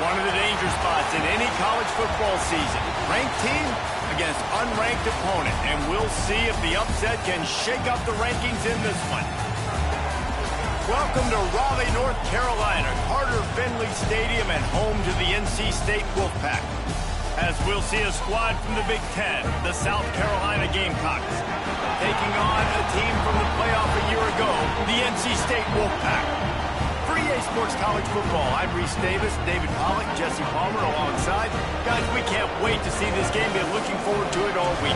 One of the danger spots in any college football season. Ranked team against unranked opponent. And we'll see if the upset can shake up the rankings in this one. Welcome to Raleigh, North Carolina, Carter Finley Stadium and home to the NC State Wolfpack. As we'll see a squad from the Big Ten, the South Carolina Gamecocks, taking on a team from the playoff a year ago, the NC State Wolfpack. For EA Sports College Football, I'm Reese Davis, David Pollack, Jesse Palmer alongside. Guys, we can't wait to see this game. Been looking forward to it all week.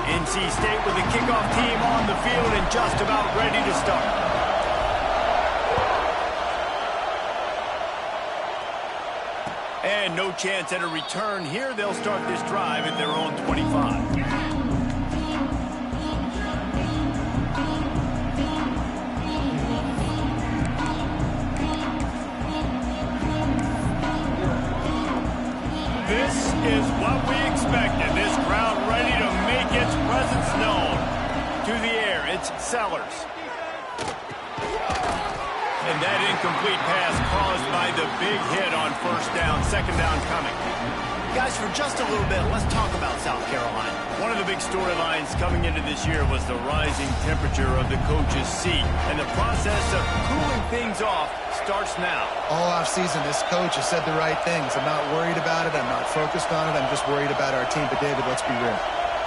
NC State with the kickoff team on the field and just about ready to start. And no chance at a return here. They'll start this drive at their own 25. This is what we expected. This crowd ready to make its presence known. To the air, it's Sellers. And that incomplete pass caused by the big hit on first down. Second down coming. Guys, for just a little bit, let's talk about South Carolina. One of the big storylines coming into this year was the rising temperature of the coach's seat. And the process of cooling things off starts now. All offseason, this coach has said the right things. I'm not worried about it. I'm not focused on it. I'm just worried about our team. But, David, let's be real.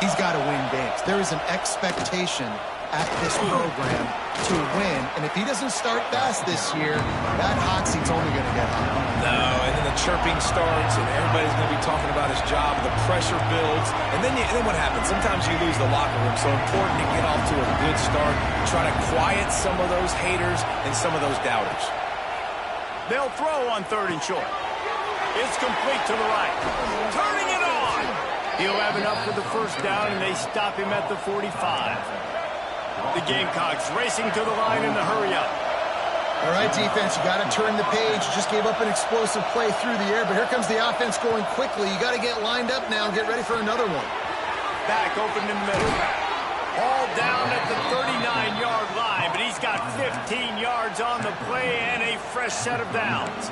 He's got to win games. There is an expectation at this program to win. And if he doesn't start fast this year, that hot seat's only going to get hot. No, and then the chirping starts, and everybody's going to be talking about his job. The pressure builds. And then what happens? Sometimes you lose the locker room. So important to get off to a good start. Try to quiet some of those haters and some of those doubters. They'll throw on third and short. It's complete to the right. Turning it on. He'll have enough for the first down, and they stop him at the 45. The Gamecocks racing to the line in the hurry-up. All right, defense, you got to turn the page. You just gave up an explosive play through the air, but here comes the offense going quickly. You got to get lined up now and get ready for another one. Back open in the middle. All down at the 39-yard line, but he's got 15 yards on the play and a fresh set of downs.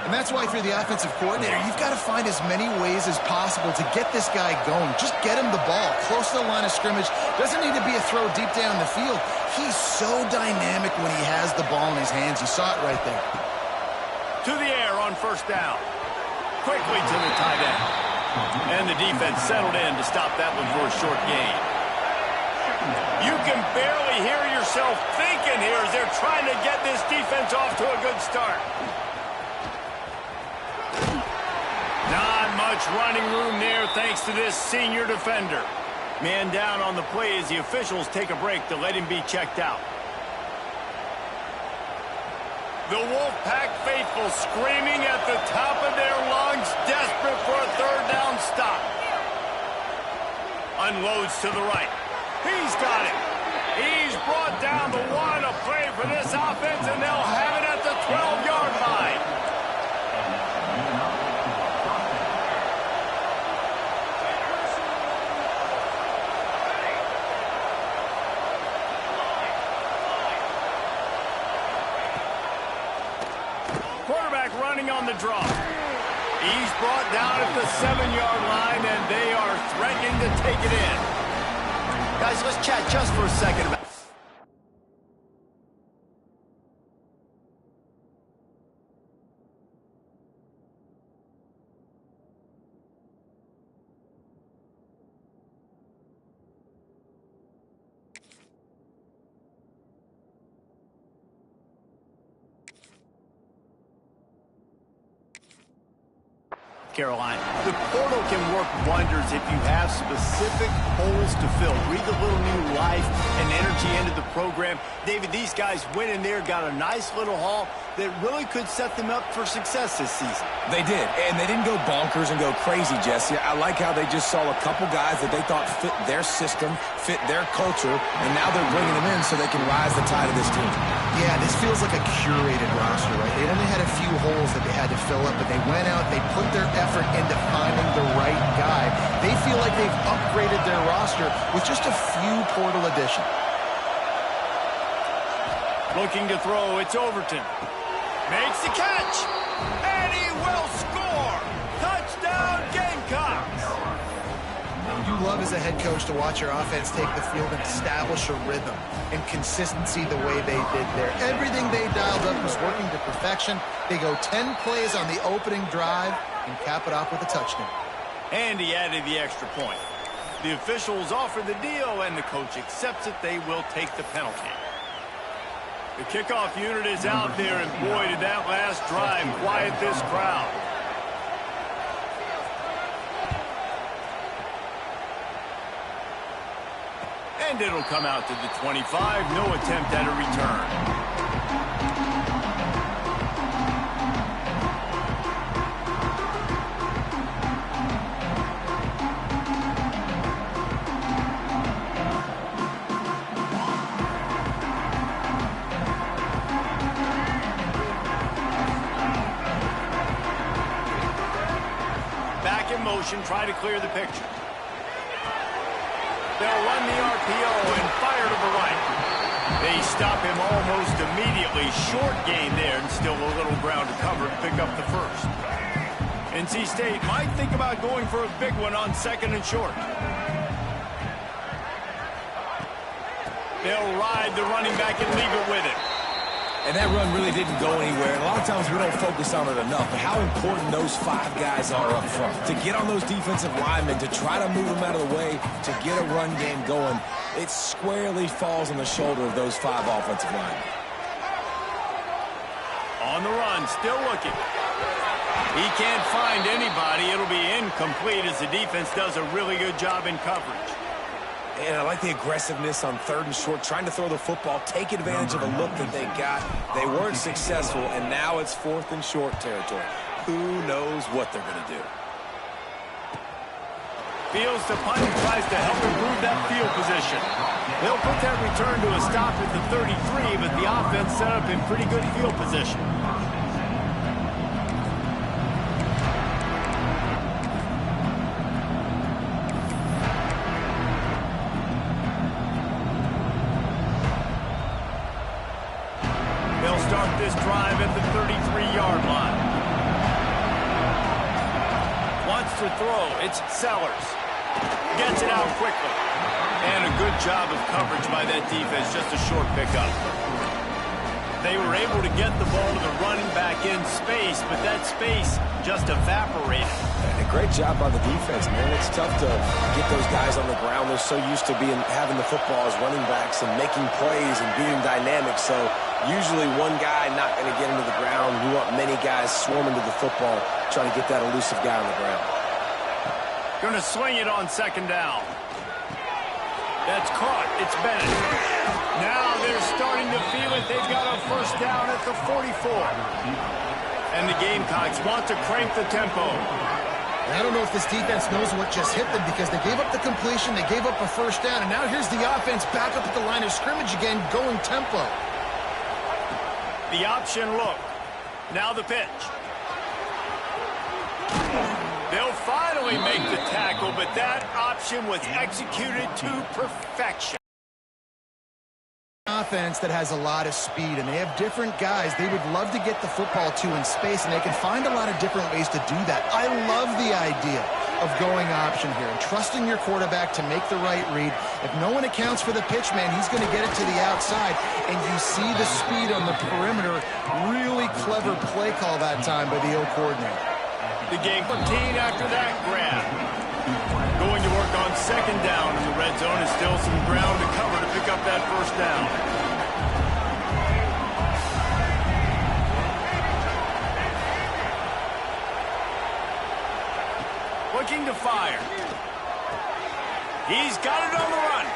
And that's why if you're the offensive coordinator, you've got to find as many ways as possible to get this guy going. Just get him the ball close to the line of scrimmage. Doesn't need to be a throw deep down the field. He's so dynamic when he has the ball in his hands. You saw it right there. To the air on first down. Quickly to the tight end. And the defense settled in to stop that one for a short gain. You can barely hear yourself thinking here as they're trying to get this defense off to a good start. Not much running room there thanks to this senior defender. Man down on the play as the officials take a break to let him be checked out. The Wolfpack faithful screaming at the top of their lungs, desperate for a third down stop. Unloads to the right. He's got it. He's brought down the one, a play for this offense, and they'll have it at the 12-yard line. Quarterback running on the draw. He's brought down at the 7-yard line, and they are threatening to take it in. Guys, let's chat just for a second about Caroline. The portal can work wonders if you have specific holes to fill. Breathe a little new life and energy into the program. David, these guys went in there, got a nice little haul that really could set them up for success this season. They did, and they didn't go bonkers and go crazy, Jesse. I like how they just saw a couple guys that they thought fit their system, fit their culture, and now they're bringing them in so they can rise the tide of this team. Yeah, this feels like a curated roster, right? They only had a few holes that they had to fill up, but they went out, they put their effort into finding the right guy. They feel like they've upgraded their roster with just a few portal additions. Looking to throw, it's Overton. Makes the catch, and he will score! Touchdown, Gamecocks! You love as a head coach to watch your offense take the field and establish a rhythm and consistency the way they did there. Everything they dialed up was working to perfection. They go 10 plays on the opening drive and cap it off with a touchdown. And he added the extra point. The officials offer the deal, and the coach accepts it. They will take the penalty. The kickoff unit is out there, and boy, did that last drive quiet this crowd. And it'll come out to the 25. No attempt at a return. Try to clear the picture. They'll run the RPO and fire to the right. They stop him almost immediately. Short gain there, and still a little ground to cover to pick up the first. NC State might think about going for a big one on second and short. They'll ride the running back and leave it with it. And that run really didn't go anywhere. And a lot of times we don't focus on it enough. But how important those 5 guys are up front. To get on those defensive linemen, to try to move them out of the way, to get a run game going, it squarely falls on the shoulder of those 5 offensive linemen. On the run, still looking. He can't find anybody. It'll be incomplete as the defense does a really good job in coverage. And I like the aggressiveness on third and short, trying to throw the football, take advantage of a look that they got. They weren't successful, and now it's fourth and short territory. Who knows what they're going to do? Fields to punt and tries to help improve that field position. They'll put that return to a stop at the 33, but the offense set up in pretty good field position. Start this drive at the 33-yard line. Wants to throw. It's Sellers. Gets it out quickly. And a good job of coverage by that defense. Just a short pickup. They were able to get the ball to the running back in space, but that space just evaporated. And a great job by the defense, man. It's tough to get those guys on the ground. They're so used to having the football as running backs and making plays and being dynamic. So usually one guy not going to get into the ground. You want many guys swarming to the football, trying to get that elusive guy on the ground. Going to swing it on second down. That's caught. It's Bennett. Now they're starting to feel it. They've got a first down at the 44. And the Gamecocks want to crank the tempo. And I don't know if this defense knows what just hit them because they gave up the completion, they gave up a first down, and now here's the offense back up at the line of scrimmage again, going tempo. The option look. Now the pitch. They'll finally make the tackle, but that option was executed to perfection. Offense that has a lot of speed, and they have different guys they would love to get the football to in space, and they can find a lot of different ways to do that. I love the idea of going option here and trusting your quarterback to make the right read. If no one accounts for the pitch, man, he's going to get it to the outside, and you see the speed on the perimeter. Really clever play call that time by the O coordinator. The game 15 after that grab. Going to work on second down in the red zone, and still some ground to cover to pick up that first down. looking to fire. He's got it on the run.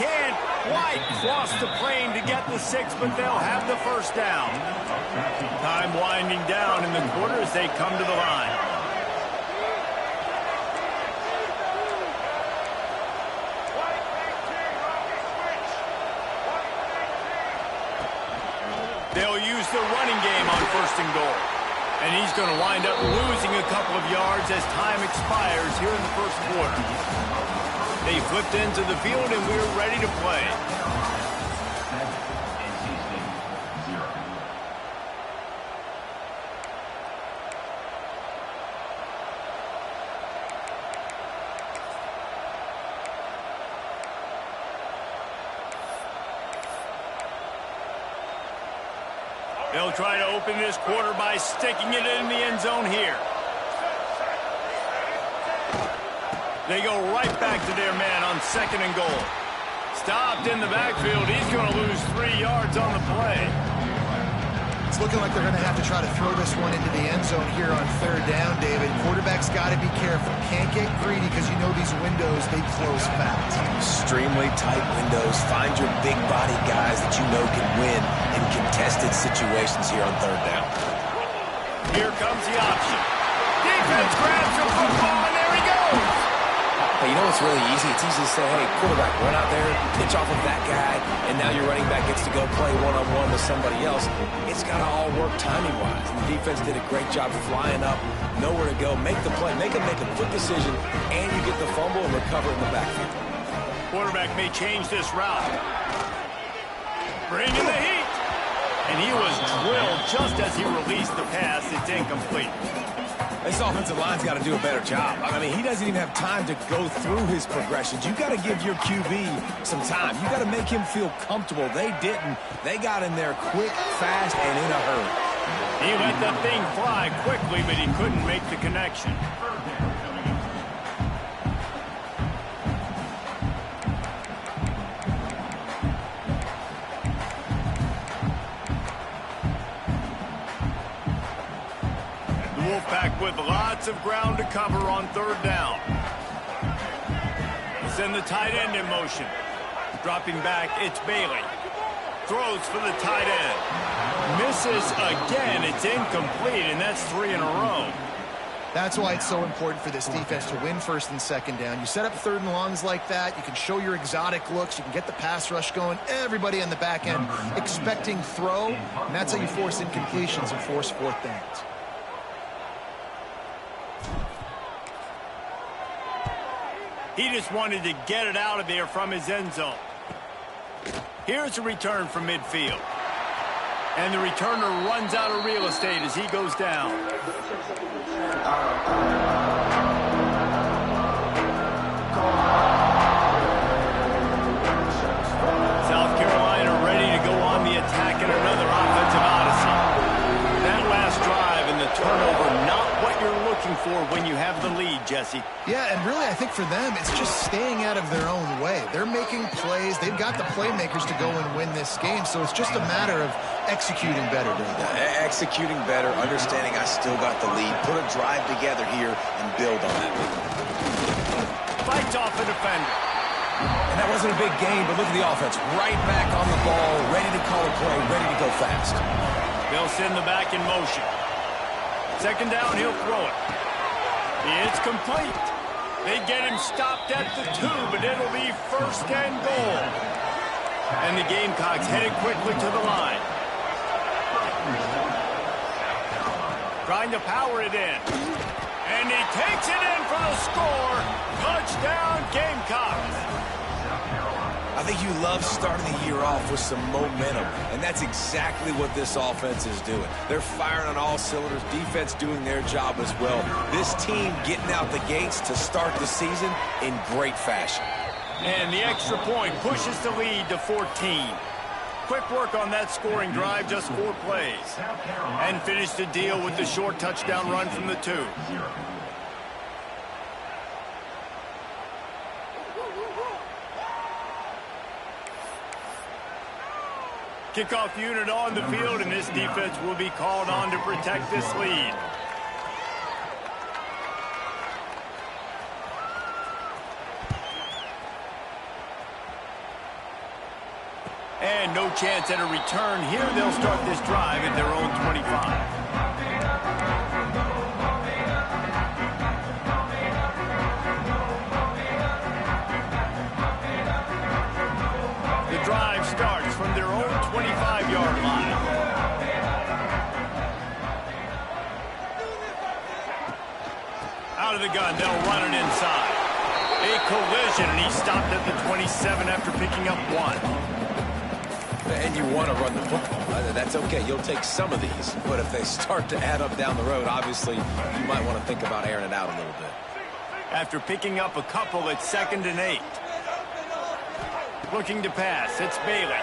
Can't quite cross the plane to get the 6, but they'll have the first down. Time winding down in the quarter as they come to the line. They'll use the running game on 1st and goal. And he's going to wind up losing a couple of yards as time expires here in the 1st quarter. They flipped into the field, and we're ready to play. They'll try to open this quarter by sticking it in the end zone here. They go right back to their man on 2nd and goal. Stopped in the backfield. He's going to lose 3 yards on the play. It's looking like they're going to have to try to throw this one into the end zone here on 3rd down, David. Quarterback's got to be careful. Can't get greedy because you know these windows, they close fast. Extremely tight windows. Find your big body guys that you know can win in contested situations here on 3rd down. Here comes the option. Defense grabs the football, and there he goes. Hey, you know what's really easy? It's easy to say, hey, quarterback, run out there, pitch off of that guy, and now your running back gets to go play one-on-one with somebody else. It's got to all work timing-wise. And the defense did a great job flying up, nowhere to go, make the play, make a quick decision, and you get the fumble and recover in the backfield. Quarterback may change this route. Bring in the heat. And he was drilled just as he released the pass. It's incomplete. This offensive line's got to do a better job. I mean, he doesn't even have time to go through his progressions. You got to give your QB some time. You got to make him feel comfortable. They didn't. They got in there quick, fast, and in a hurry. He let the thing fly quickly, but he couldn't make the connection. Wolfpack with lots of ground to cover on 3rd down. Send the tight end in motion. Dropping back, it's Bailey. Throws for the tight end. Misses again. It's incomplete, and that's 3 in a row. That's why it's so important for this defense to win 1st and 2nd down. You set up 3rd and longs like that. You can show your exotic looks. You can get the pass rush going. Everybody on the back end expecting throw, and that's how you force incompletions and force 4th downs. He just wanted to get it out of there from his end zone. Here's a return from midfield. And the returner runs out of real estate as he goes down. South Carolina ready to go on the attack in another offensive odyssey. That last drive and the turnover, not what you're looking for when you have the lead, Jesse. Yeah, and really I think for them it's just staying out of their own way. They're making plays. They've got the playmakers to go and win this game, so it's just a matter of executing better. Executing better, understanding I still got the lead. Put a drive together here and build on that. Fights off a defender. And that wasn't a big gain, but look at the offense. Right back on the ball, ready to call a play, ready to go fast. They'll send the back in motion. 2nd down, he'll throw it. It's complete. They get him stopped at the 2, but it'll be 1st and goal. And the Gamecocks headed quickly to the line. Trying to power it in. And he takes it in for the score. Touchdown, Gamecocks. I think you love starting the year off with some momentum, and that's exactly what this offense is doing. They're firing on all cylinders, defense doing their job as well. This team getting out the gates to start the season in great fashion. And the extra point pushes the lead to 14. Quick work on that scoring drive, just 4 plays. And finish the deal with the short touchdown run from the 2. Kickoff unit on the field, and this defense will be called on to protect this lead. And no chance at a return here. They'll start this drive at their own 25. Drive starts from their own 25-yard line. Out of the gun, they'll run it inside. A collision, and he stopped at the 27 after picking up 1. And you want to run the football. That's okay. You'll take some of these. But if they start to add up down the road, obviously, you might want to think about airing it out a little bit. After picking up a couple, it's 2nd and 8. Looking to pass, it's Bailey.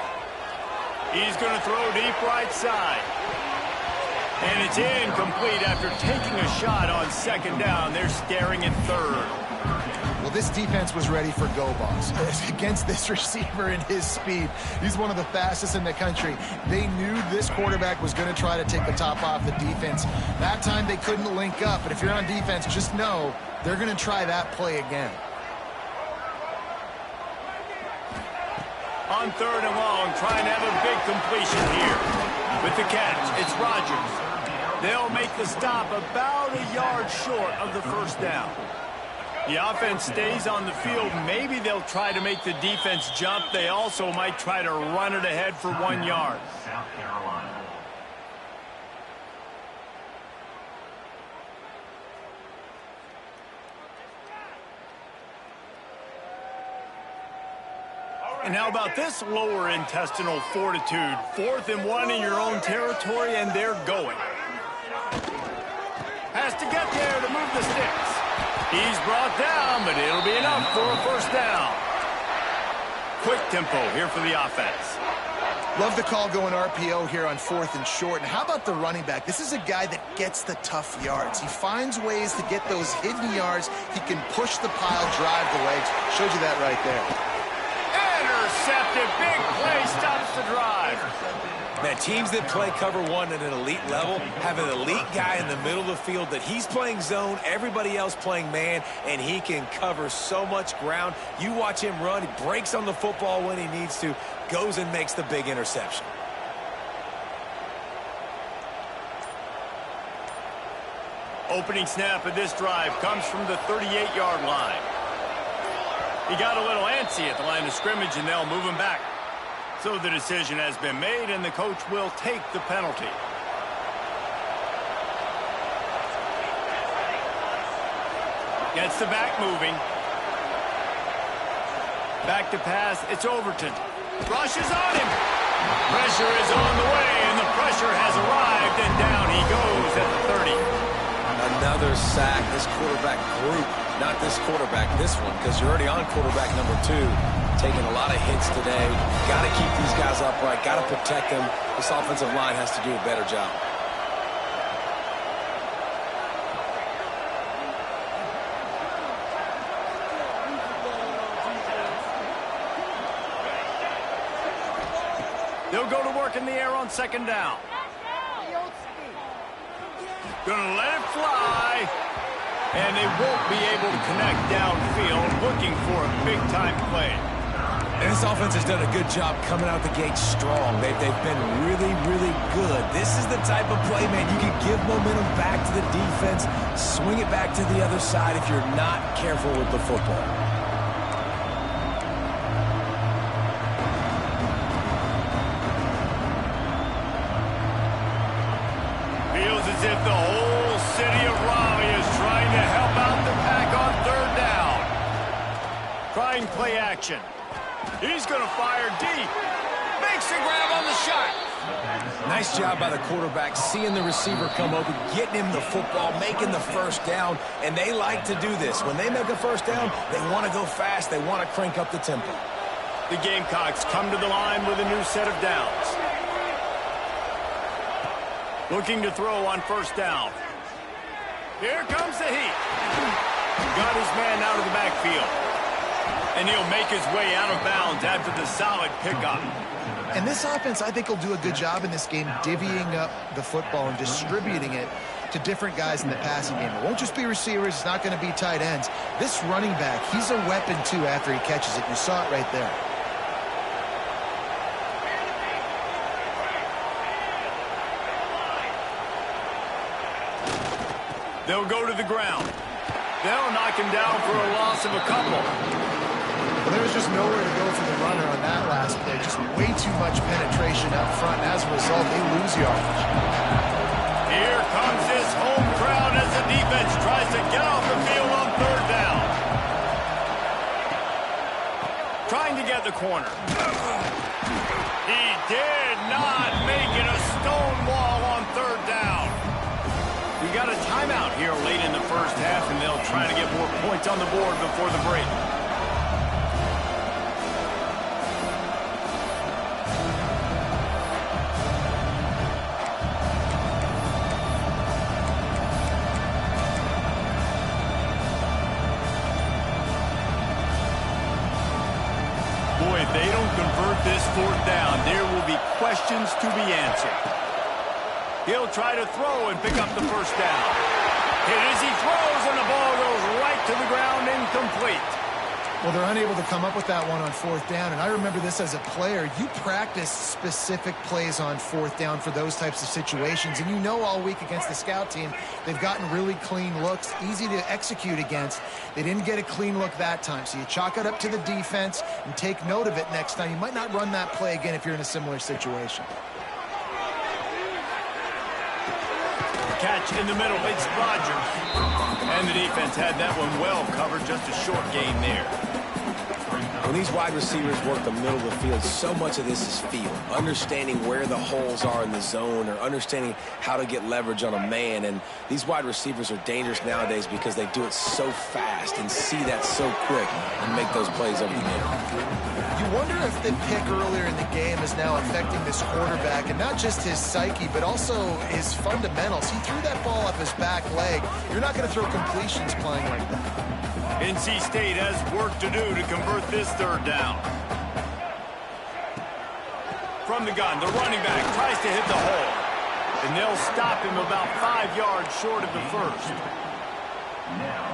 He's going to throw deep right side. And it's incomplete after taking a shot on 2nd down. They're staring at 3rd. Well, this defense was ready for go balls. Against this receiver and his speed, he's one of the fastest in the country. They knew this quarterback was going to try to take the top off the defense. That time they couldn't link up, but if you're on defense, just know they're going to try that play again. On 3rd and long, trying to have a big completion here. With the catch, it's Rodgers. They'll make the stop about a yard short of the 1st down. The offense stays on the field. Maybe they'll try to make the defense jump. They also might try to run it ahead for 1 yard. And how about this lower intestinal fortitude? 4th and 1 in your own territory, and they're going. Has to get there to move the sticks. He's brought down, but it'll be enough for a 1st down. Quick tempo here for the offense. Love the call going RPO here on 4th and short. And how about the running back? This is a guy that gets the tough yards. He finds ways to get those hidden yards. He can push the pile, drive the legs. Showed you that right there. Intercepted. Big play stops the drive. Man, teams that play cover 1 at an elite level have an elite guy in the middle of the field that he's playing zone, everybody else playing man, and he can cover so much ground. You watch him run, he breaks on the football when he needs to, goes and makes the big interception. Opening snap of this drive comes from the 38-yard line. He got a little antsy at the line of scrimmage, and they'll move him back. So the decision has been made, and the coach will take the penalty. Gets the back moving. Back to pass, it's Overton. Rushes on him. Pressure is on the way, and the pressure has arrived, and down he goes at the 30. Another sack. This quarterback group, not this quarterback, this one, because you're already on quarterback number 2. Taking a lot of hits today. Got to keep these guys upright. Got to protect them. This offensive line has to do a better job. They'll go to work in the air on 2nd down. Gonna let it fly. And they won't be able to connect downfield, looking for a big-time play. And this offense has done a good job coming out the gate strong. They've been really, really good. This is the type of play, man, you can give momentum back to the defense, swing it back to the other side if you're not careful with the football. Feels as if the whole city of Raleigh is trying to help out the pack on 3rd down. Trying play action. He's going to fire deep. Makes the grab on the shot. Nice job by the quarterback, seeing the receiver come open, getting him the football, making the 1st down, and they like to do this. When they make a 1st down, they want to go fast. They want to crank up the tempo. The Gamecocks come to the line with a new set of downs. Looking to throw on 1st down. Here comes the heat. Got his man out of the backfield. And he'll make his way out of bounds after the solid pickup. And this offense, I think, will do a good job in this game divvying up the football and distributing it to different guys in the passing game. It won't just be receivers. It's not going to be tight ends. This running back, he's a weapon, too, after he catches it. You saw it right there. They'll go to the ground. They'll knock him down for a loss of a couple. Well, there was just nowhere to go for the runner on that last play. Just way too much penetration up front, and as a result, they lose yardage. Here comes this home crowd as the defense tries to get off the field on third down. Trying to get the corner. He did not make it a stone wall on third down. We got a timeout here late in the first half, and they'll try to get more points on the board before the break. Boy, if they don't convert this fourth down, there will be questions to be answered. He'll try to throw and pick up the first down. Hit as he throws, and the ball goes right to the ground, incomplete. Well, they're unable to come up with that one on fourth down, and I remember this as a player. You practice specific plays on fourth down for those types of situations, and you know all week against the scout team, they've gotten really clean looks, easy to execute against. They didn't get a clean look that time, so you chalk it up to the defense and take note of it next time. You might not run that play again if you're in a similar situation. Catch in the middle, it's Rodgers. And the defense had that one well covered, just a short gain there. When these wide receivers work the middle of the field, so much of this is feel. Understanding where the holes are in the zone or understanding how to get leverage on a man. And these wide receivers are dangerous nowadays because they do it so fast and see that so quick and make those plays over the middle. You wonder if the pick earlier in the game is now affecting this quarterback, and not just his psyche, but also his fundamentals. He threw that ball up his back leg. You're not going to throw completions playing like that. NC State has work to do to convert this third down. From the gun, the running back tries to hit the hole, and they'll stop him about 5 yards short of the first. Now,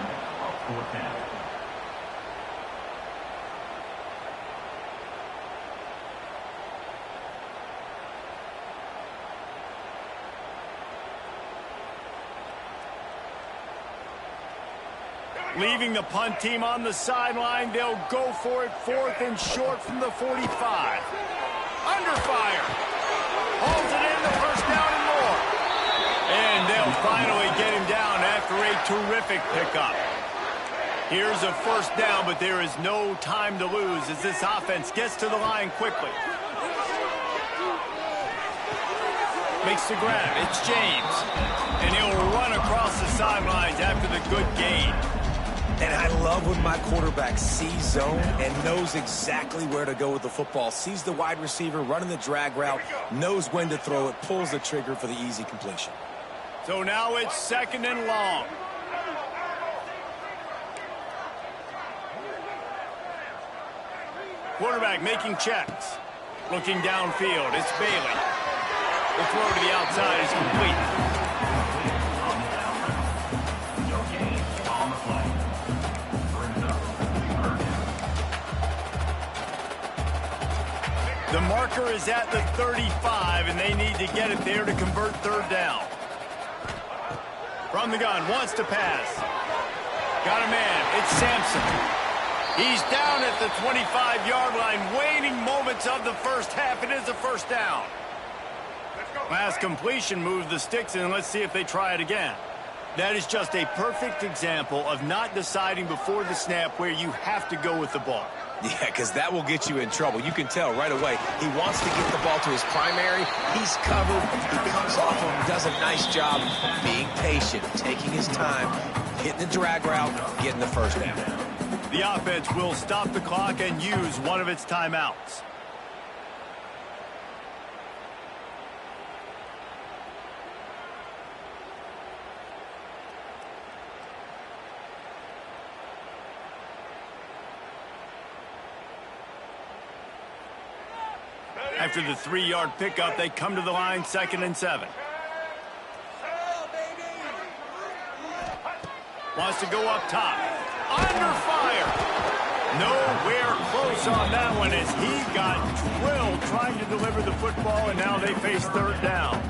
fourth down. Leaving the punt team on the sideline, they'll go for it, fourth and short from the 45. Under fire. Holds it in, the first down and more. And they'll finally get him down after a terrific pickup. Here's a first down, but there is no time to lose as this offense gets to the line quickly. Makes the grab, it's James. And he'll run across the sidelines after the good gain. And I love when my quarterback sees zone and knows exactly where to go with the football. Sees the wide receiver running the drag route, knows when to throw it, pulls the trigger for the easy completion. So now it's second and long. Quarterback making checks. Looking downfield, it's Bailey. The throw to the outside is complete. The marker is at the 35, and they need to get it there to convert third down. From the gun, wants to pass. Got a man, it's Sampson. He's down at the 25-yard line, waning moments of the first half. It is a first down. Last completion moved the sticks, and let's see if they try it again. That is just a perfect example of not deciding before the snap where you have to go with the ball. Yeah, because that will get you in trouble. You can tell right away he wants to get the ball to his primary. He's covered. He comes off him, does a nice job being patient, taking his time, hitting the drag route, getting the first down. The offense will stop the clock and use one of its timeouts. After the 3-yard pickup, they come to the line, 2nd and 7. Wants to go up top. Under fire. Nowhere close on that one as he got drilled trying to deliver the football, and now they face third down.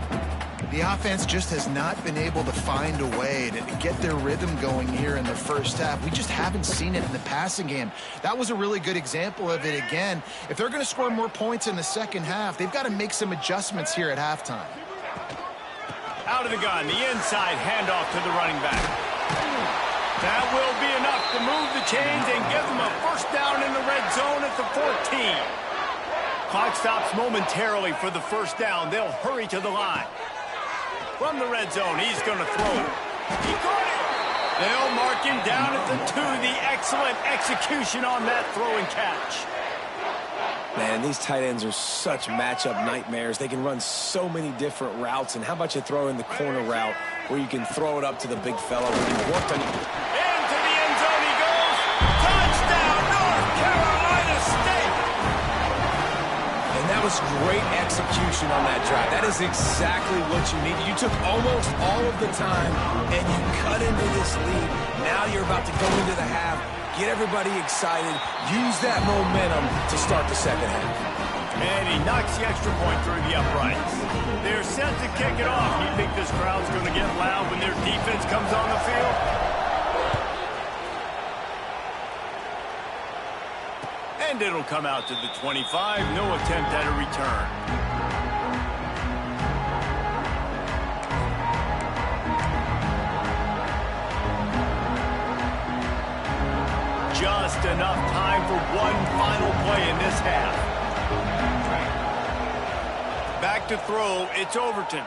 The offense just has not been able to find a way to get their rhythm going here in the first half. We just haven't seen it in the passing game. That was a really good example of it again. If they're going to score more points in the second half, they've got to make some adjustments here at halftime. Out of the gun, the inside handoff to the running back. That will be enough to move the chains and give them a first down in the red zone at the 14. Clock stops momentarily for the first down. They'll hurry to the line. From the red zone, he's going to throw it. He caught it. They'll mark him down at the 2. The excellent execution on that throw and catch. Man, these tight ends are such matchup nightmares. They can run so many different routes. And how about you throw in the corner route where you can throw it up to the big fella when you worked on it. Into the end zone he goes. Touchdown, North Carolina State. And that was great execution on that drive. That is exactly what you need. You took almost all of the time, and you cut into this lead. Now you're about to go into the half. Get everybody excited. Use that momentum to start the second half. And he knocks the extra point through the uprights. They're set to kick it off. You think this crowd's going to get loud when their defense comes on the field? And it'll come out to the 25. No attempt at a return. Just enough time for one final play in this half. Back to throw, it's Overton.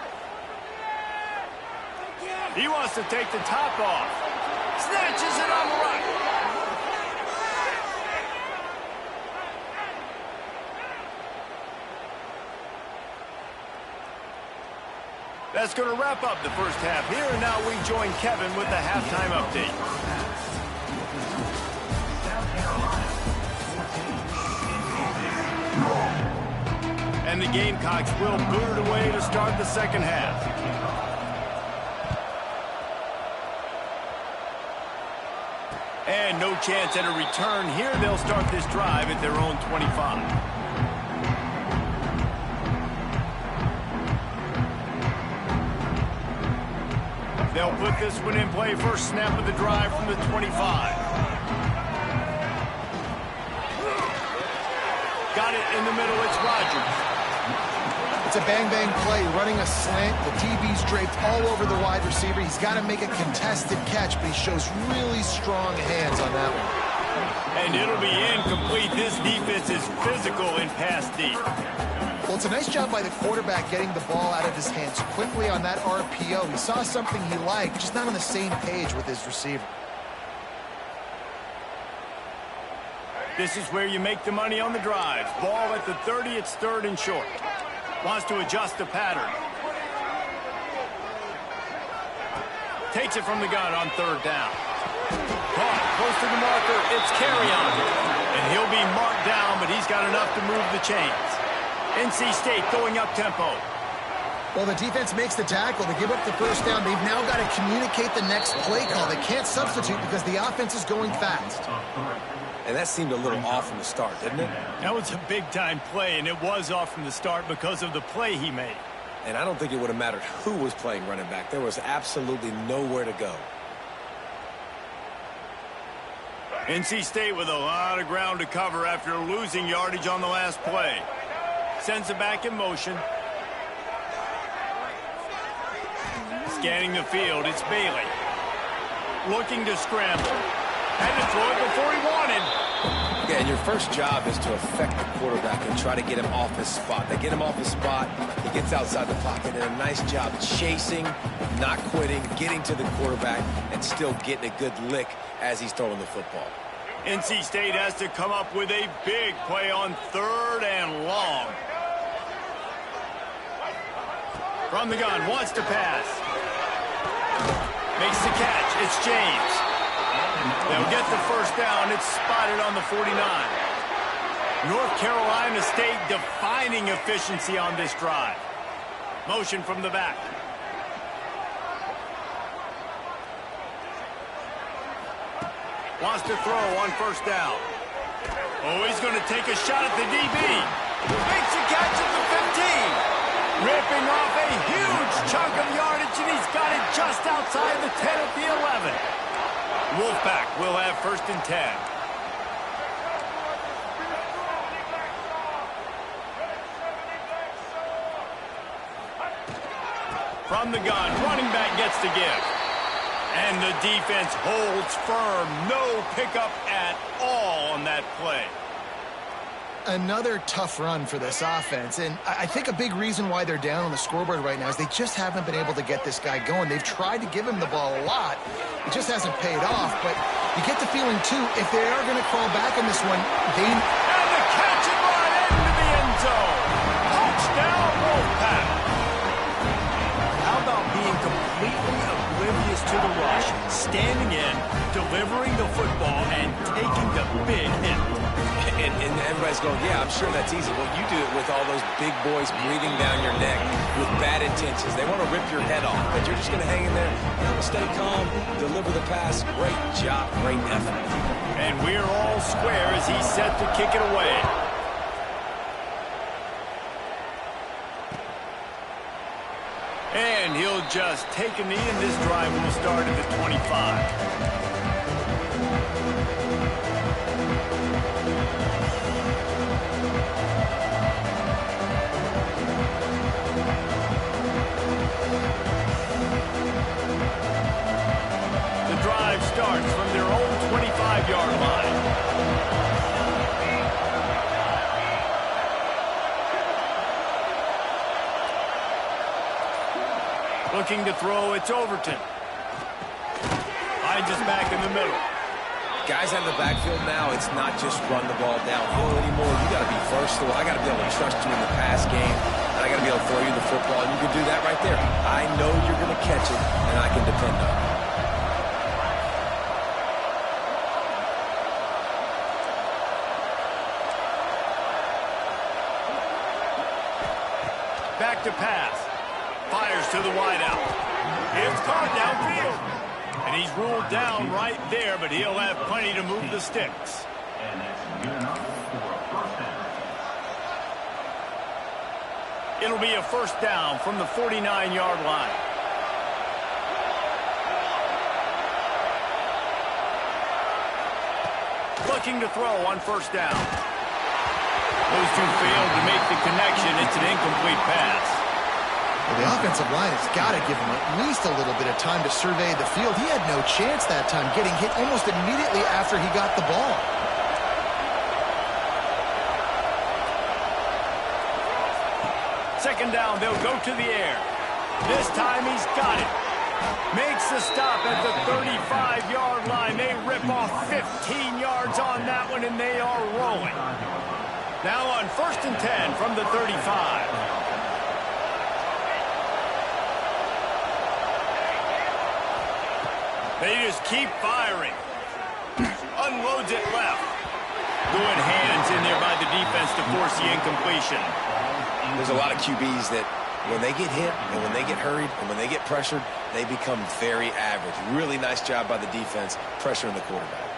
He wants to take the top off. Snatches it on the right. That's going to wrap up the first half here, and now we join Kevin with the halftime update. And the Gamecocks will boot it away to start the second half. And no chance at a return here. They'll start this drive at their own 25. They'll put this one in play. First snap of the drive from the 25. Got it in the middle. It's Rogers. It's a bang-bang play, running a slant. The DB's draped all over the wide receiver. He's got to make a contested catch, but he shows really strong hands on that one. And it'll be incomplete. This defense is physical in pass deep. Well, it's a nice job by the quarterback getting the ball out of his hands quickly on that RPO. He saw something he liked, just not on the same page with his receiver. This is where you make the money on the drive. Ball at the 30, it's third and short. Wants to adjust the pattern. Takes it from the gun on third down. Caught close to the marker, it's Carrion. And he'll be marked down, but he's got enough to move the chains. NC State going up tempo. Well, the defense makes the tackle. They give up the first down. They've now got to communicate the next play call. They can't substitute because the offense is going fast. And that seemed a little off from the start, didn't it? That was a big-time play, and it was off from the start because of the play he made. And I don't think it would have mattered who was playing running back. There was absolutely nowhere to go. NC State with a lot of ground to cover after losing yardage on the last play. Sends it back in motion. Scanning the field, it's Bailey. Looking to scramble. Had to throw it before he wanted. Yeah, and your first job is to affect the quarterback and try to get him off his spot. They get him off his spot, he gets outside the pocket, and a nice job chasing, not quitting, getting to the quarterback, and still getting a good lick as he's throwing the football. NC State has to come up with a big play on third and long. From the gun, wants to pass. Makes the catch, it's James. They'll get the first down. It's spotted on the 49. North Carolina State defining efficiency on this drive. Motion from the back. Wants to throw on first down. Oh, he's going to take a shot at the DB. Makes the catch at the 15. Ripping off a huge chunk of yardage, and he's got it just outside the 10 at the 11. Wolfpack will have 1st and 10. From the gun, running back gets to give. And the defense holds firm. No pickup at all on that play. Another tough run for this offense, and I think a big reason why they're down on the scoreboard right now is they just haven't been able to get this guy going. They've tried to give him the ball a lot. It just hasn't paid off, but you get the feeling, too, if they are going to crawl back in this one, they... And the catch and run into the end zone. Touchdown, Wolfpack. How about being completely oblivious to the rush, standing in, delivering the football, and taking the big hit? And everybody's going, yeah, I'm sure that's easy. Well, you do it with all those big boys breathing down your neck with bad intentions. They want to rip your head off, but you're just going to hang in there, stay calm, deliver the pass. Great job, great effort. And we're all square as he's set to kick it away. And he'll just take a knee, and this drive will start at the 25. Starts from their own 25-yard line. Looking to throw, it's Overton. Finds us back in the middle. Guys out of the backfield now, it's not just run the ball downhill anymore. You got to be versatile. I got to be able to trust you in the pass game, and I got to be able to throw you the football, and you can do that right there. I know you're going to catch it, and I can depend on it. Back to pass. Fires to the wideout. It's caught downfield. And he's ruled down right there, but he'll have plenty to move the sticks. And that's good enough for a 1st down. It'll be a 1st down from the 49-yard line. Looking to throw on 1st down. Those two failed to make the connection. It's an incomplete pass. Well, the offensive line has got to give him at least a little bit of time to survey the field. He had no chance that time, getting hit almost immediately after he got the ball. Second down, they'll go to the air. This time he's got it. Makes the stop at the 35-yard line. They rip off 15 yards on that one, and they are rolling. Now on 1st and 10 from the 35. They just keep firing. Unloads it left. Good hands in there by the defense to force the incompletion. There's a lot of QBs that when they get hit and when they get hurried and when they get pressured, they become very average. Really nice job by the defense pressuring the quarterback.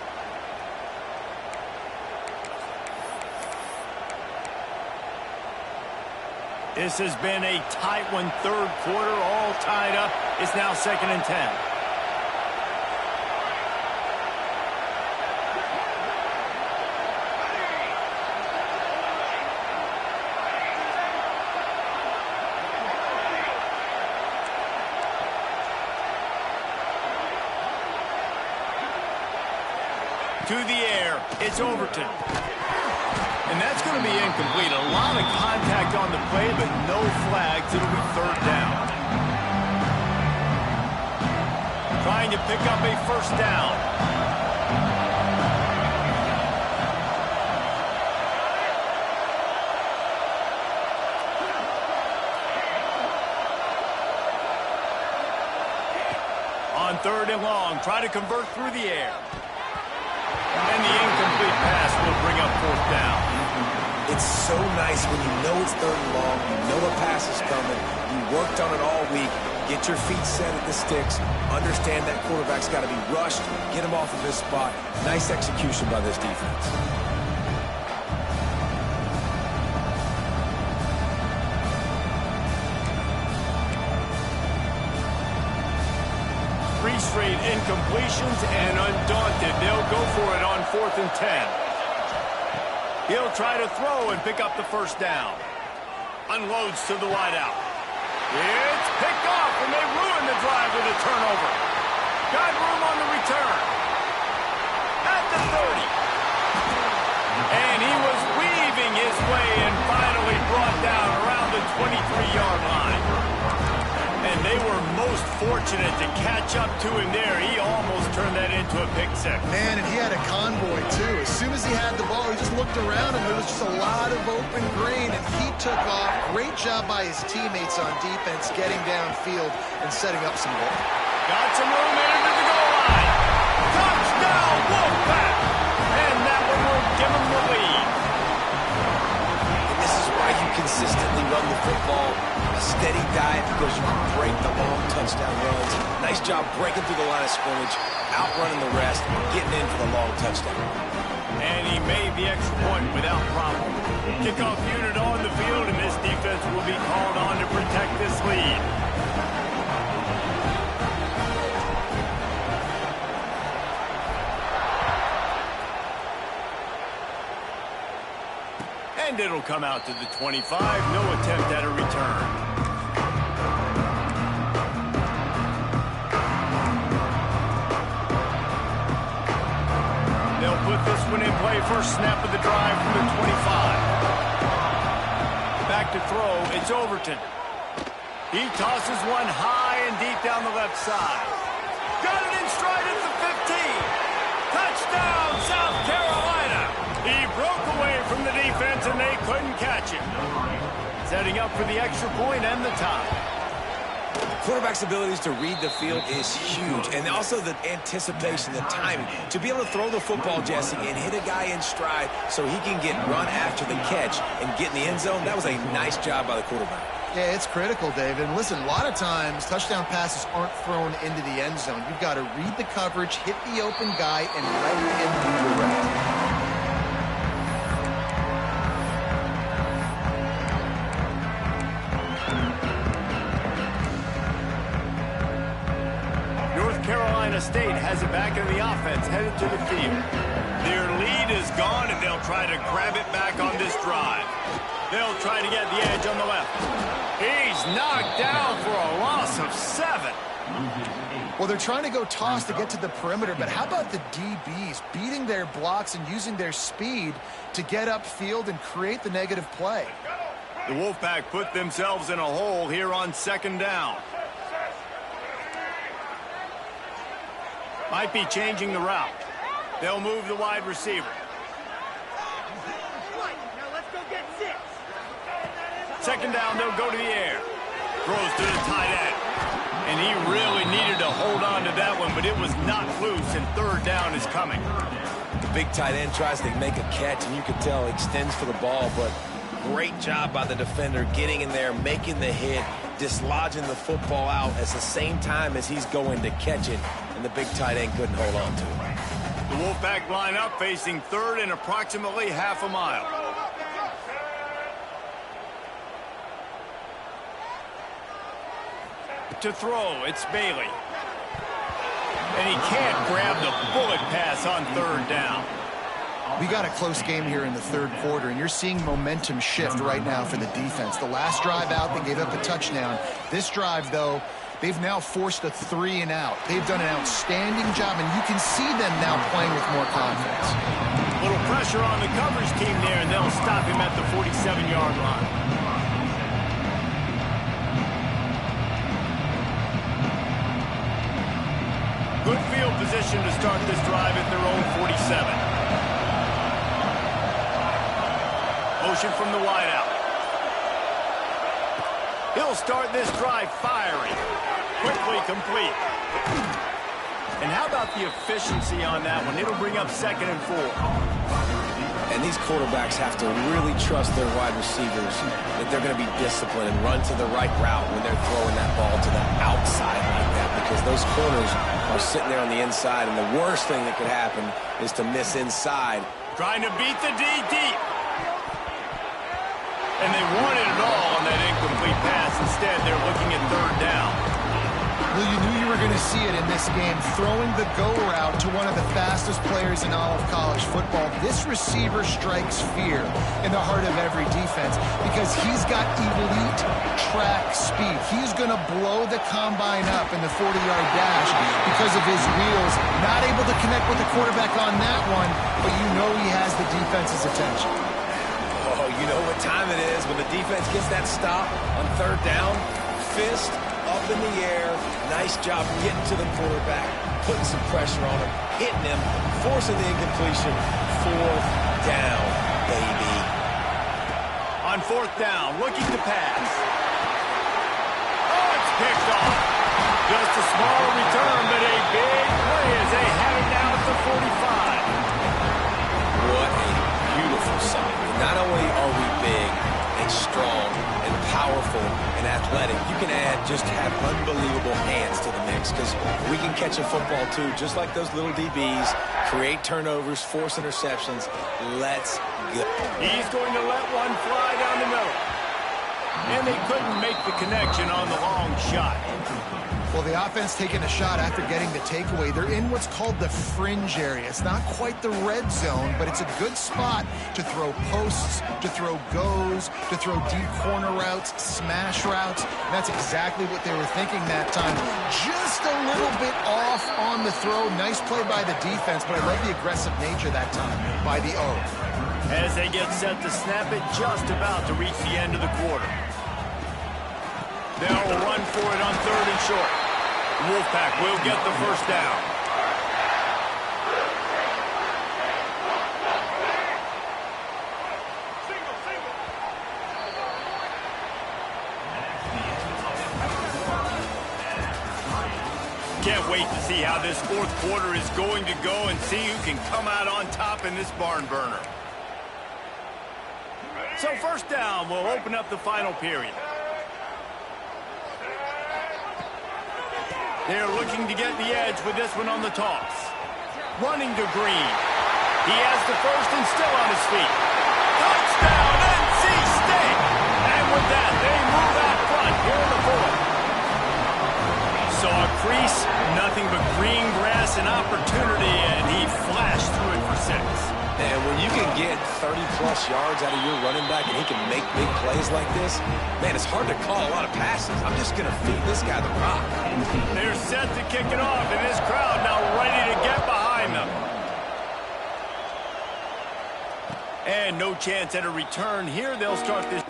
This has been a tight one, 3rd quarter, all tied up. It's now 2nd and 10. To the air, it's Overton. And that's going to be incomplete. A lot of contact on the play, but no flags. It'll be 3rd down. Trying to pick up a 1st down. On 3rd and long, try to convert through the air. And the incomplete pass will bring up 4th down. It's so nice when you know it's 3rd and long, you know a pass is coming, you worked on it all week, get your feet set at the sticks, understand that quarterback's got to be rushed, get him off of his spot. Nice execution by this defense. 3 straight incompletions, and undaunted, they'll go for it on 4th and 10. He'll try to throw and pick up the first down. Unloads to the wideout. It's picked off, and they ruin the drive with a turnover. Got room on the return. At the 30. And he was weaving his way and finally brought down around the 23-yard line. And they were most fortunate to catch up to him there. He almost turned that into a pick six. Man, and he had a convoy, too. As soon as he had the ball, he just looked around, and there was just a lot of open green, and he took off. Great job by his teammates on defense, getting downfield and setting up some goal. Got some room into the goal line. Touchdown, Wolfpack! And that one will give him the lead. And this is why you consistently run the football. A steady diet because you can break the long touchdown runs. Nice job breaking through the line of scrimmage, outrunning the rest, getting in for the long touchdown. And he made the extra point without problem. Kickoff unit on the field, and this defense will be called on to protect this lead. And it'll come out to the 25. No attempt at a return. They'll put this one in play. First snap of the drive from the 25. Back to throw. It's Overton. He tosses one high and deep down the left side. Got it in stride at the 15. Touchdown, South Carolina. He broke away from the defense, and they couldn't catch him. Setting up for the extra point and the tie. Quarterback's abilities to read the field is huge, and also the anticipation, the timing. To be able to throw the football, Jesse, and hit a guy in stride so he can get run after the catch and get in the end zone, that was a nice job by the quarterback. Yeah, it's critical, David. And listen, a lot of times touchdown passes aren't thrown into the end zone. You've got to read the coverage, hit the open guy, and let him redirect. Carolina State has it back in the offense, headed to the field. Their lead is gone, and they'll try to grab it back on this drive. They'll try to get the edge on the left. He's knocked down for a loss of 7. Well, they're trying to go toss to get to the perimeter, but how about the DBs beating their blocks and using their speed to get upfield and create the negative play? The Wolfpack put themselves in a hole here on 2nd down. Might be changing the route. They'll move the wide receiver. Now let's go get 6. 2nd down, they'll go to the air. Throws to the tight end. And he really needed to hold on to that one, but it was not loose, and 3rd down is coming. The big tight end tries to make a catch, and you can tell he extends for the ball, but great job by the defender getting in there, making the hit, dislodging the football out at the same time as he's going to catch it, and the big tight end couldn't hold on to it. The Wolfpack line up facing 3rd and approximately half a mile. To throw, it's Bailey. And he can't grab the bullet pass on 3rd down. We got a close game here in the 3rd quarter, and you're seeing momentum shift right now for the defense. The last drive out, they gave up a touchdown. This drive, though, they've now forced a 3 and out. They've done an outstanding job, and you can see them now playing with more confidence. A little pressure on the coverage team there, and they'll stop him at the 47-yard line. Good field position to start this drive at their own 47. Motion from the wideout. He'll start this drive firing. Quickly complete. And how about the efficiency on that one? It'll bring up 2nd and 4. And these quarterbacks have to really trust their wide receivers that they're going to be disciplined and run to the right route when they're throwing that ball to the outside like that, because those corners are sitting there on the inside, and the worst thing that could happen is to miss inside. Trying to beat the D deep. And they wanted it all on that incomplete pass. Instead, they're looking at 3rd down. Well, you knew you were going to see it in this game, throwing the go route to one of the fastest players in all of college football. This receiver strikes fear in the heart of every defense because he's got elite track speed. He's going to blow the combine up in the 40-yard dash because of his wheels. Not able to connect with the quarterback on that one, but you know he has the defense's attention. Oh, you know what time it is when the defense gets that stop on third down. Fist up in the air. Nice job getting to the quarterback, putting some pressure on him, hitting him, forcing the incompletion. Fourth down, baby. On fourth down, looking to pass. Oh, it's picked off. Just a small return, but a big play as they have it down at the 45. What a beautiful sight. Not only are we big and strong and powerful and athletic, you can just have unbelievable hands to the mix because we can catch a football too, just like those little DBs, create turnovers, force interceptions. Let's go. He's going to let one fly down the middle. And they couldn't make the connection on the long shot. Well, the offense taking a shot after getting the takeaway. They're in what's called the fringe area. It's not quite the red zone, but it's a good spot to throw posts, to throw goes, to throw deep corner routes, smash routes. And that's exactly what they were thinking that time. Just a little bit off on the throw. Nice play by the defense, but I love the aggressive nature that time by the O. As they get set to snap it, just about to reach the end of the quarter. They'll run for it on third and short. Wolfpack will get the first down. Can't wait to see how this fourth quarter is going to go and see who can come out on top in this barn burner. So first down will open up the final period. They're looking to get the edge with this one on the toss. Running to Green. He has the first and still on his feet. Touchdown, NC State! And with that, they move out front here in the fourth. Saw a crease, nothing but green grass and opportunity, and he flashed through it for 6. And when you can get 30-plus yards out of your running back and he can make big plays like this, man, it's hard to call a lot of passes. I'm just going to feed this guy the rock. They're set to kick it off, and this crowd now ready to get behind them. And no chance at a return here. They'll start this.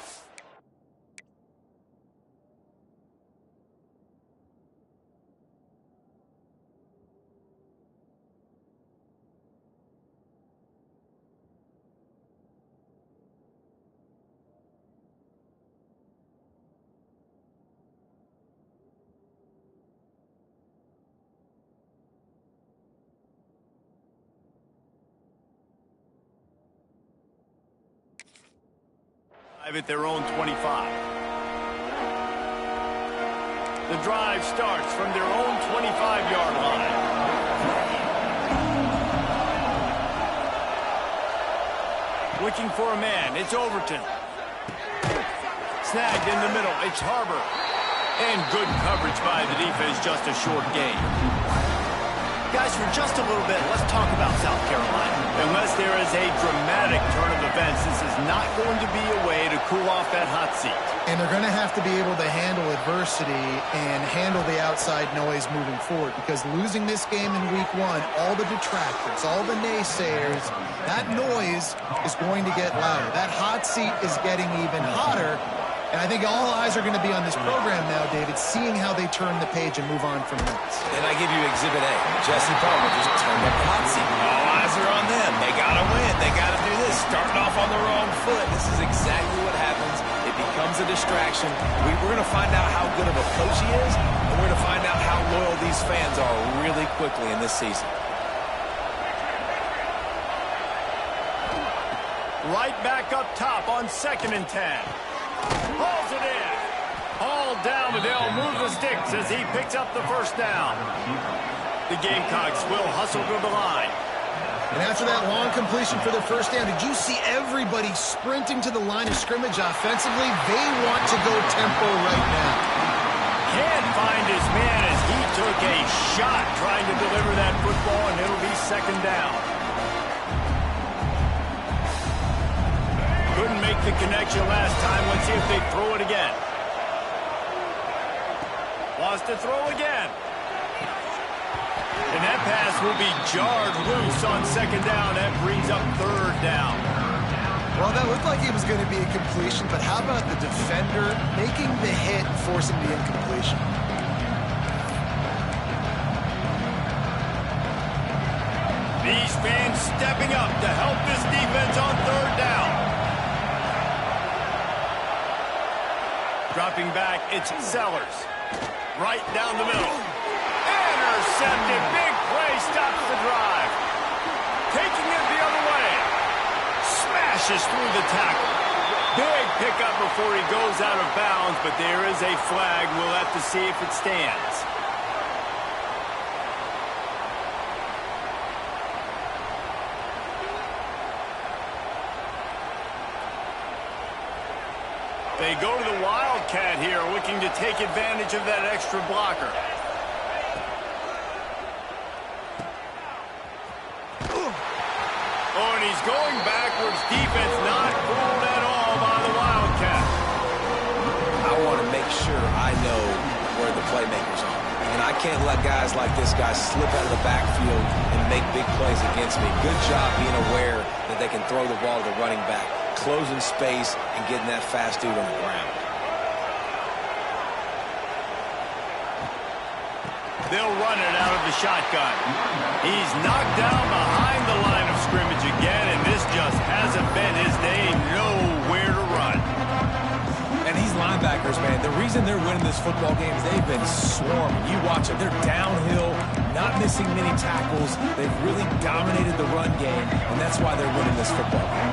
At their own 25. The drive starts from their own 25-yard line. Looking for a man. It's Overton. Snagged in the middle. It's Harbor. And good coverage by the defense. Just a short gain. Guys, for just a little bit, let's talk about South Carolina. Unless there is a dramatic turn of events, this is not going to be a way to cool off that hot seat. And they're going to have to be able to handle adversity and handle the outside noise moving forward, because losing this game in week 1, all the detractors, all the naysayers, that noise is going to get louder. That hot seat is getting even hotter. And I think all eyes are going to be on this program now, David, seeing how they turn the page and move on from this. And I give you Exhibit A. Jesse Palmer just turned up the hot seat. All eyes are on them. They got to win. They got to do this. Starting off on the wrong foot. This is exactly what happens. It becomes a distraction. We're going to find out how good of a coach he is, and we're going to find out how loyal these fans are really quickly in this season. Right back up top on 2nd and 10. Hauls it in. Hauled down, but they'll move the sticks as he picks up the first down. The Gamecocks will hustle to the line. And after that long completion for the first down, did you see everybody sprinting to the line of scrimmage offensively? They want to go tempo right now. Can't find his man as he took a shot trying to deliver that football, and it'll be second down. Couldn't make the connection last time. Let's see if they throw it again. Wants to throw again. And that pass will be jarred loose on second down. That brings up third down. Well, that looked like it was going to be a completion, but how about the defender making the hit, forcing the incompletion? These fans stepping up to help this defense on third down. Dropping back, it's Sellers. Right down the middle. Intercepted. Big play stops the drive. Taking it the other way. Smashes through the tackle. Big pickup before he goes out of bounds, but there is a flag. We'll have to see if it stands. They go to the Wildcat here, looking to take advantage of that extra blocker. Oh, and he's going backwards. Defense not fooled at all by the Wildcat. I want to make sure I know where the playmakers are. And I can't let guys like this guy slip out of the backfield and make big plays against me. Good job being aware that they can throw the ball to the running back, closing space, and getting that fast dude on the ground. They'll run it out of the shotgun. He's knocked down behind the line of scrimmage again, and this just hasn't been his day. Nowhere to run. And these linebackers, man, the reason they're winning this football game is they've been swarming. You watch them. They're downhill, not missing many tackles. They've really dominated the run game, and that's why they're winning this football game.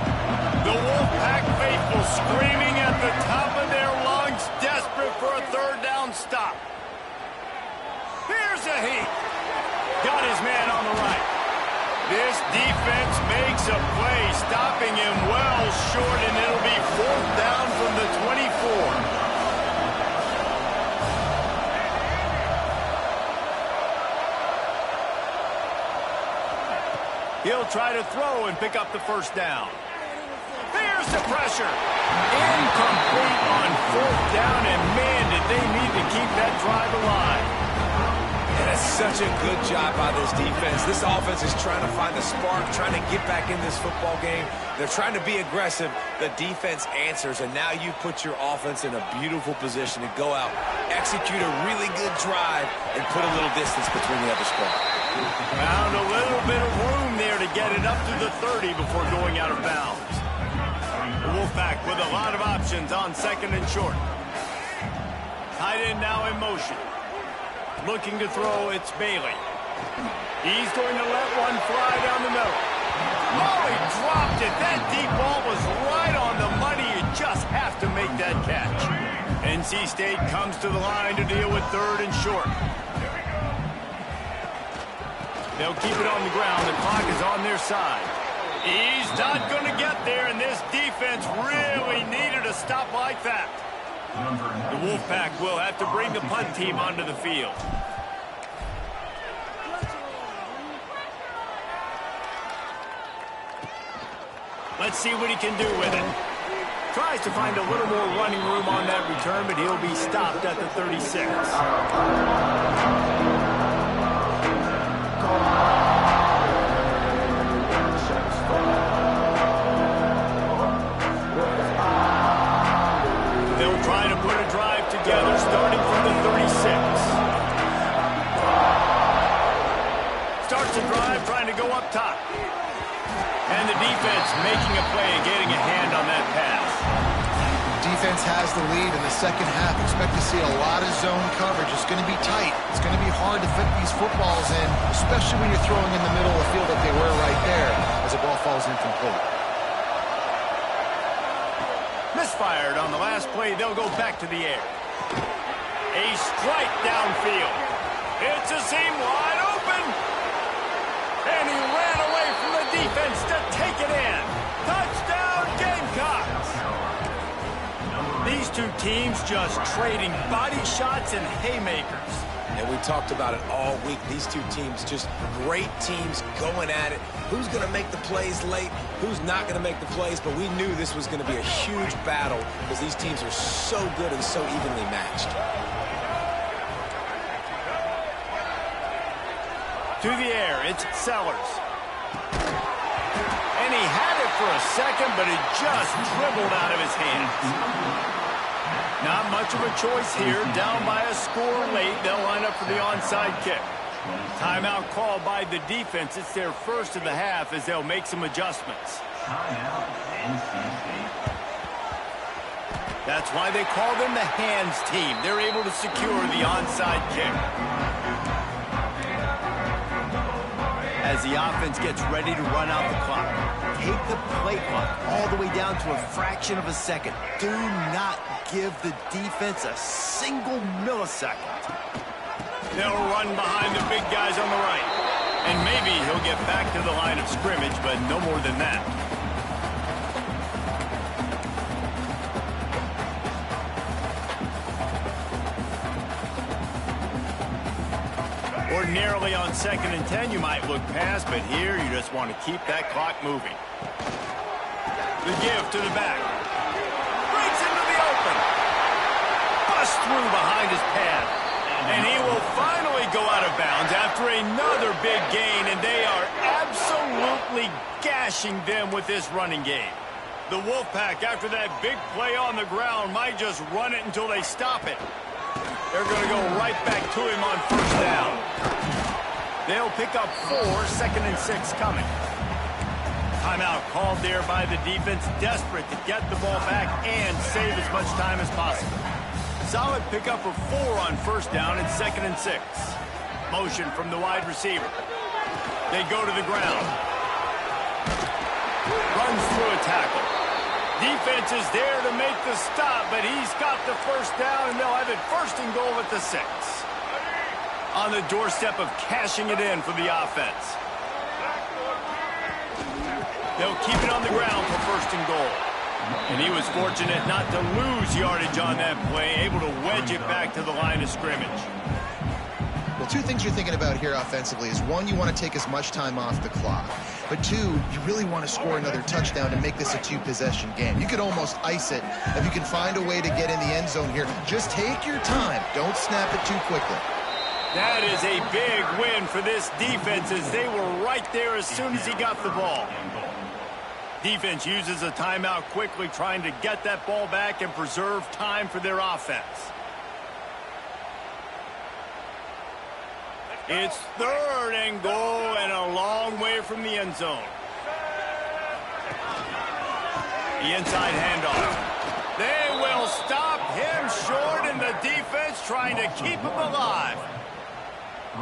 The Wolfpack faithful screaming at the top of their lungs, desperate for a third down stop. Here's a heat. Got his man on the right. This defense makes a play, stopping him well short, and it'll be fourth down from the 24. He'll try to throw and pick up the first down. There's the pressure. Incomplete on fourth down, and man, did they need to keep that drive alive. And it's such a good job by this defense. This offense is trying to find the spark, trying to get back in this football game. They're trying to be aggressive. The defense answers, and now you put your offense in a beautiful position to go out, execute a really good drive, and put a little distance between the other squad. Found a little bit of room there to get it up to the 30 before going out of bounds. The Wolfpack with a lot of options on second and short. Tight end now in motion. Looking to throw, it's Bailey. He's going to let one fly down the middle. Oh, he dropped it. That deep ball was right on the money. You just have to make that catch. NC State comes to the line to deal with third and short. They'll keep it on the ground. The clock is on their side. He's not going to get there, and this defense really needed a stop like that. The Wolfpack will have to bring the punt team onto the field. Let's see what he can do with it. Tries to find a little more running room on that return, but he'll be stopped at the 36. They'll try to put a drive together starting from the 36. Starts a drive trying to go up top. And the defense making a play and getting a hand on that pass. Defense has the lead in the second half. Expect to see a lot of zone coverage. It's going to be tight. It's going to be hard to fit these footballs in, especially when you're throwing in the middle of the field that they were right there as the ball falls incomplete. Misfired on the last play. They'll go back to the air. A strike downfield. It's a seam wide open. And he ran away from the defense to take it in. Touchdown, Gamecocks. These two teams just trading body shots and haymakers. And we talked about it all week. These two teams, just great teams going at it. Who's going to make the plays late? Who's not going to make the plays? But we knew this was going to be a huge battle because these teams are so good and so evenly matched. To the air, it's Sellers. And he had it for a second, but it just dribbled out of his hands. Not much of a choice here. Down by a score late. They'll line up for the onside kick. Timeout called by the defense. It's their first of the half as they'll make some adjustments. Timeout, NC State. That's why they call them the hands team. They're able to secure the onside kick. As the offense gets ready to run out the clock, take the play clock all the way down to a fraction of a second. Do not give the defense a single millisecond. They'll run behind the big guys on the right. And maybe he'll get back to the line of scrimmage, but no more than that. Ordinarily on 2nd and 10, you might look past, but here you just want to keep that clock moving. The give to the back. Breaks into the open. Busts through behind his pad. And he will finally go out of bounds after another big gain, and they are absolutely gashing them with this running game. The Wolfpack, after that big play on the ground, might just run it until they stop it. They're going to go right back to him on first down. They'll pick up 4, 2nd and 6 coming. Timeout called there by the defense, desperate to get the ball back and save as much time as possible. Solid pickup for 4 on first down and 2nd and 6. Motion from the wide receiver. They go to the ground. Runs through a tackle. Defense is there to make the stop, but he's got the first down, and they'll have it 1st and goal at the 6. On the doorstep of cashing it in for the offense. They'll keep it on the ground for 1st and goal. And he was fortunate not to lose yardage on that play, able to wedge it back to the line of scrimmage. Well, 2 things you're thinking about here offensively is, 1, you want to take as much time off the clock. But 2, you really want to score another touchdown to make this a 2-possession game. You could almost ice it if you can find a way to get in the end zone here. Just take your time. Don't snap it too quickly. That is a big win for this defense as they were right there as soon as he got the ball. Defense uses a timeout quickly, trying to get that ball back and preserve time for their offense. It's 3rd and goal and a long way from the end zone. The inside handoff. They will stop him short, and the defense trying to keep him alive.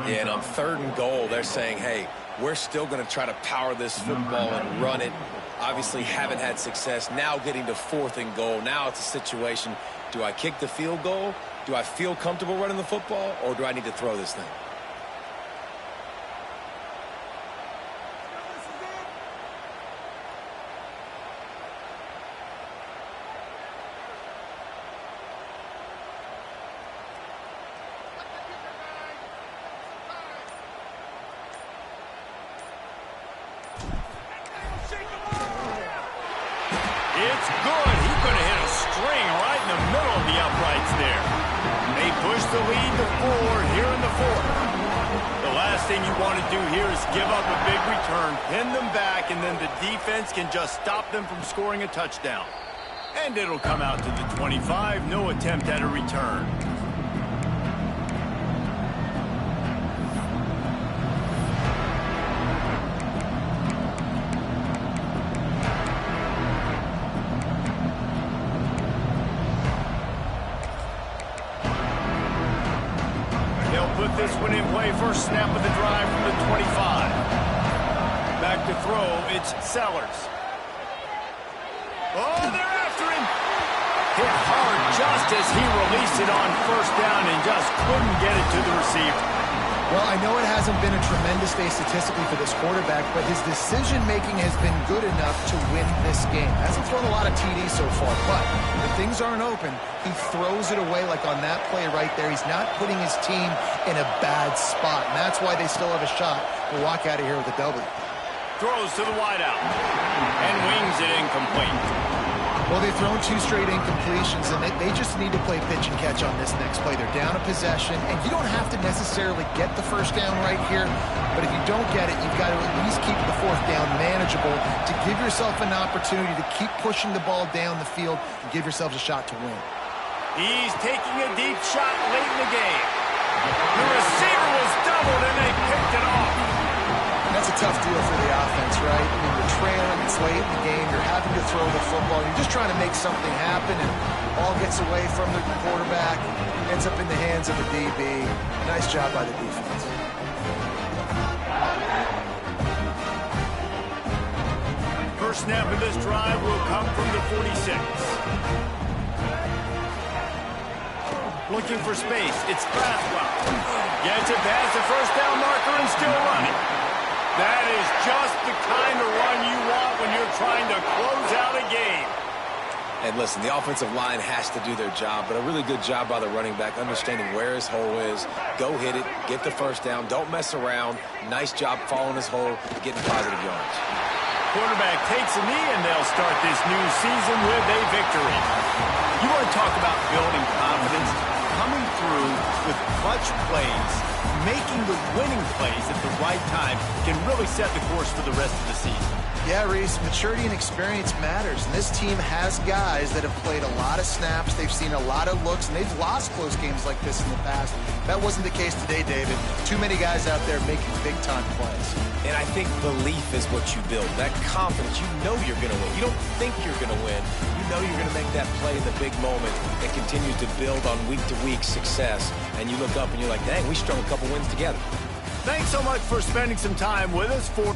Yeah, and on 3rd and goal, they're saying, hey, we're still going to try to power this football and run it. Obviously haven't had success. Now getting to 4th and goal. Now it's a situation, do I kick the field goal? Do I feel comfortable running the football, or do I need to throw this thing? It's good. He's going to hit a string right in the middle of the uprights there. They push the lead to 4 here in the 4th. The last thing you want to do here is give up a big return, pin them back, and then the defense can just stop them from scoring a touchdown. And it'll come out to the 25. No attempt at a return. Put this one in play. First snap of the drive from the 25. Back to throw, it's Sellers. Oh, they're after him. Hit hard just as he released it on first down and just couldn't get it to the receiver. Well, I know it hasn't been a tremendous day statistically for this quarterback, but his decision-making has been good enough to win this game. Hasn't thrown a lot of TDs so far, but when things aren't open, he throws it away like on that play right there. He's not putting his team in a bad spot, and that's why they still have a shot to walk out of here with a W. Throws to the wideout and wings it incomplete. Well, they've thrown 2 straight incompletions, and they just need to play pitch and catch on this next play. They're down a possession, and you don't have to necessarily get the first down right here, but if you don't get it, you've got to at least keep the 4th down manageable to give yourself an opportunity to keep pushing the ball down the field and give yourselves a shot to win. He's taking a deep shot late in the game. The receiver was doubled, and they picked it off. That's a tough deal for the offense, right? I mean, you're trailing, it's late in the game, you're having to throw the football, you're just trying to make something happen, and ball gets away from the quarterback, ends up in the hands of the DB. Nice job by the defense. First snap of this drive will come from the 46. Looking for space, it's Braswell. Gets it past the first down marker and still running. That is just the kind of run you want when you're trying to close out a game. And listen, the offensive line has to do their job, but a really good job by the running back, understanding where his hole is. Go hit it, get the first down, don't mess around. Nice job following his hole, getting positive yards. Quarterback takes a knee, and they'll start this new season with a victory. You want to talk about building confidence? Coming through with clutch plays, making the winning plays at the right time can really set the course for the rest of the season. Yeah, Reese, maturity and experience matters, and this team has guys that have played a lot of snaps, they've seen a lot of looks, and they've lost close games like this in the past. That wasn't the case today, David. Too many guys out there making big-time plays. And I think belief is what you build, that confidence. You know you're going to win. You don't think you're going to win. You know you're going to make that play in the big moment that continues to build on week-to-week success, and you look up and you're like, dang, we strung a couple wins together. Thanks so much for spending some time with us for